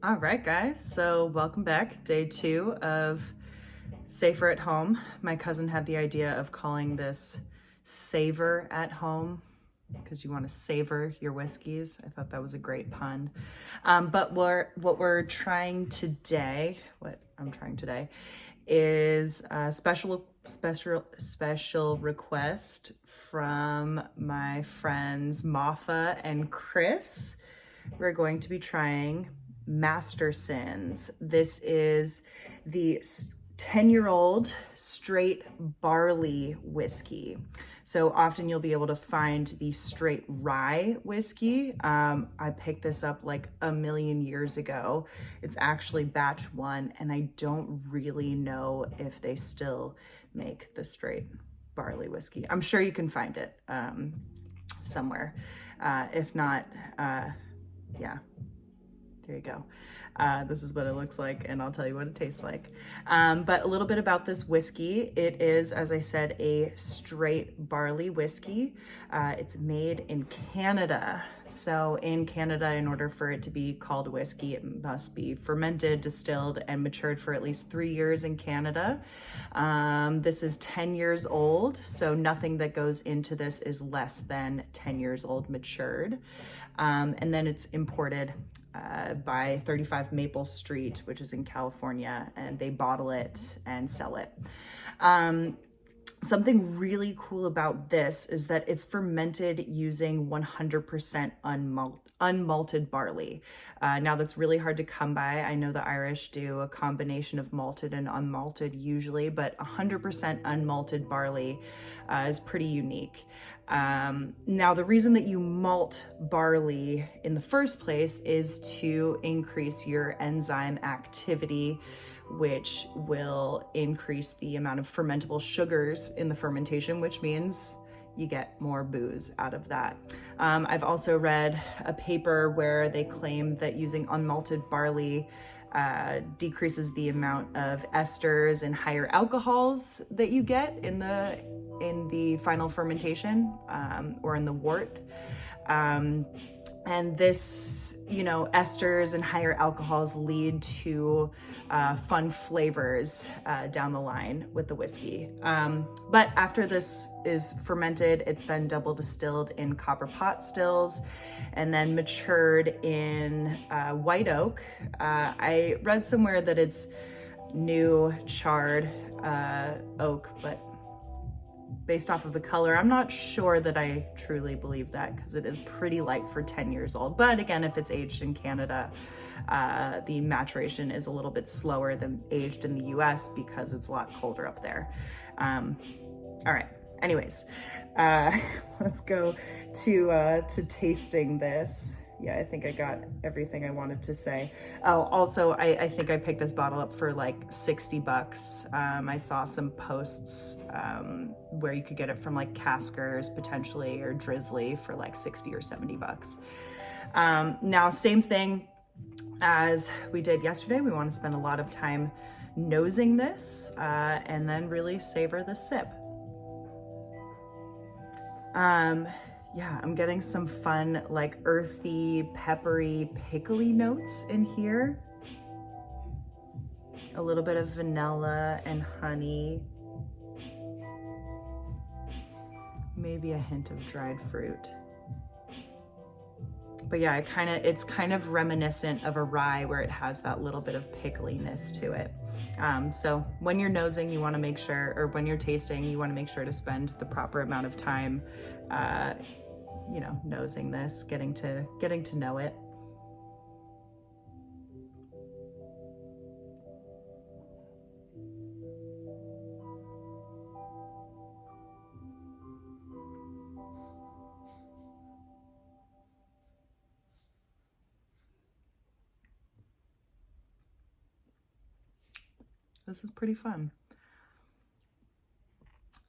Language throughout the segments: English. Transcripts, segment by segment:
All right, guys. So welcome back. Day 2 of Safer at Home. My cousin had the idea of calling this Savor at Home because you want to savor your whiskeys. I thought that was a great pun. But what I'm trying today is a special request from my friends Maffa and Chris. We're going to be trying Mastersons. This is the 10-year-old straight barley whiskey. So often you'll be able to find the straight rye whiskey. I picked this up like a million years ago. It's actually batch 1, and I don't really know if they still make the straight barley whiskey. I'm sure you can find it somewhere. If not, yeah, there you go. This is what it looks like, and I'll tell you what it tastes like. But a little bit about this whiskey. It is, as I said, a straight barley whiskey. It's made in Canada. So in Canada, in order for it to be called whiskey, it must be fermented, distilled, and matured for at least 3 years in Canada. This is 10 years old, so nothing that goes into this is less than 10 years old matured. And then it's imported by 35 Maple Street, which is in California, and they bottle it and sell it. Something really cool about this is that it's fermented using 100% unmalted barley. Now that's really hard to come by. I know the Irish do a combination of malted and unmalted usually, but 100% unmalted barley is pretty unique. Now the reason that you malt barley in the first place is to increase your enzyme activity, which will increase the amount of fermentable sugars in the fermentation, which means you get more booze out of that. I've also read a paper where they claim that using unmalted barley decreases the amount of esters and higher alcohols that you get in the final fermentation or in the wort. And this, esters and higher alcohols lead to fun flavors down the line with the whiskey. But after this is fermented, it's then double distilled in copper pot stills and then matured in white oak. I read somewhere that it's new charred oak, but based off of the color, I'm not sure that I truly believe that because it is pretty light for 10 years old. But again, if it's aged in Canada, the maturation is a little bit slower than aged in the US because it's a lot colder up there. All right, anyways, let's go to tasting this. Yeah, I think I got everything I wanted to say. Oh, also, I think I picked this bottle up for like $60. I saw some posts where you could get it from like Caskers potentially or Drizzly for like 60 or $70. Now, same thing as we did yesterday. We want to spend a lot of time nosing this and then really savor the sip. Yeah, I'm getting some fun, like earthy, peppery, pickly notes in here. A little bit of vanilla and honey. Maybe a hint of dried fruit. But yeah, it's kind of reminiscent of a rye where it has that little bit of pickliness to it. So when you're nosing, you want to make sure, or when you're tasting, you want to make sure to spend the proper amount of time nosing this, getting to know it. This is pretty fun.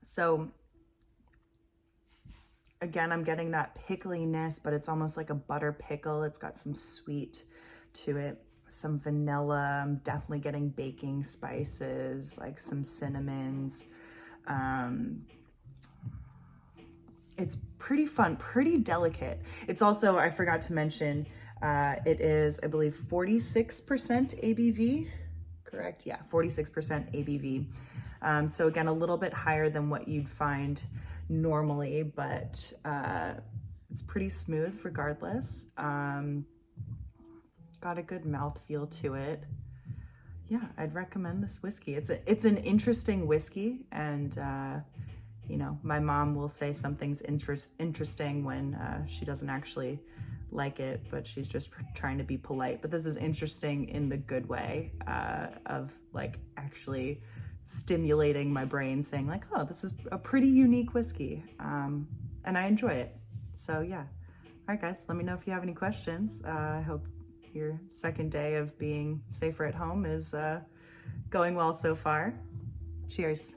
So again, I'm getting that pickliness, but it's almost like a butter pickle. It's got some sweet to it, some vanilla. I'm definitely getting baking spices, like some cinnamons. It's pretty fun, pretty delicate. It's also, I forgot to mention, It is, I believe, 46% ABV, correct? Yeah, 46% ABV. So again, a little bit higher than what you'd find normally, but it's pretty smooth regardless. Got a good mouthfeel to it. Yeah, I'd recommend this whiskey. It's an interesting whiskey, and you know, my mom will say something's interesting when she doesn't actually like it, but she's just trying to be polite. But this is interesting in the good way, of like actually stimulating my brain, saying like, oh, this is a pretty unique whiskey, and I enjoy it. So yeah. All right, guys, let me know if you have any questions. I hope your second day of being safer at home is going well so far. Cheers.